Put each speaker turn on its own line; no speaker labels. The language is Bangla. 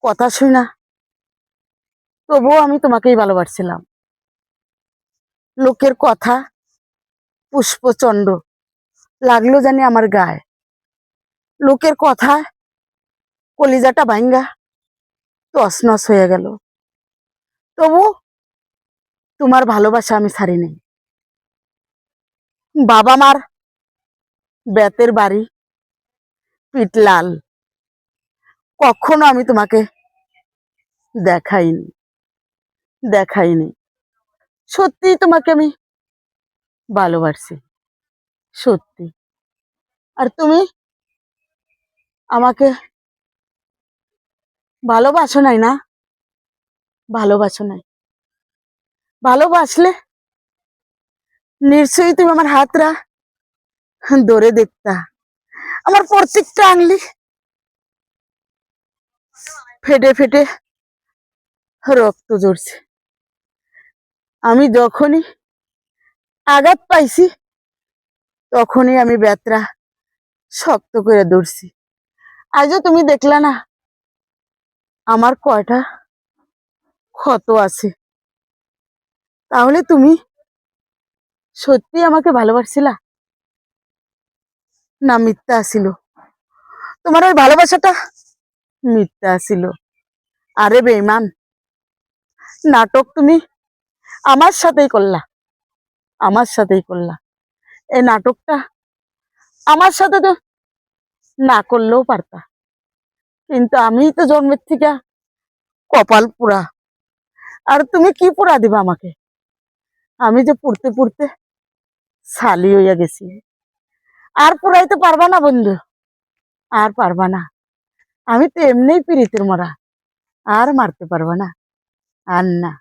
কথা শুই না, তবুও আমি তোমাকেই ভালোবাসছিলাম। লোকের কথা পুষ্পচন্ড লাগলো জানি আমার গায়ে। লোকের কথা কলিজাটা ভাঙ্গা তছনছ হয়ে গেল। তবু তোমার ভালোবাসা আমি ছাড়িনি। বাবা মার বেতের বাড়ি, পিঠ লাল, কখনো আমি তোমাকে দেখাইনি দেখাইনি। সত্যি তোমাকে আমি ভালোবাসি, সত্যি। আর তুমি আমাকে ভালোবাসো নাই না? ভালোবাসো নাই। ভালোবাসলে নিশ্চয়ই তুমি আমার হাতরা ধরে দেখতা। আমার প্রত্যেকটা আঙুলি ফেটে ফেটে রক্ত ঝরছে। আমি যখনই আঘাত পাইছি তখনই আমি বেতরা শক্ত করে ধরছি। আজও তুমি দেখলা না আমার কয়টা ক্ষত আছে। তাহলে তুমি সত্যি আমাকে ভালোবাসছিলা না মিথ্যা ছিল? তোমার ওই ভালোবাসাটা মিথ্যা ছিল। আরে বেঈমান, নাটক তুমি আমার সাথেই করলা, আমার সাথেই করলা। এই নাটকটা আমার সাথে তো না করলেও পারতা, কিন্তু আমি তো জন্মের থেকে কপাল পোড়া। আর তুমি কি পোড়া দিবা আমাকে? আমি যে পুড়তে পুড়তে ছালি হইয়া গেছি। আর পুরাইতে পারবা না বন্ধু, আর পারবা না। আমি তো এমনিই পীড়িতের মরা, আর মারতে পারবা না, আর না।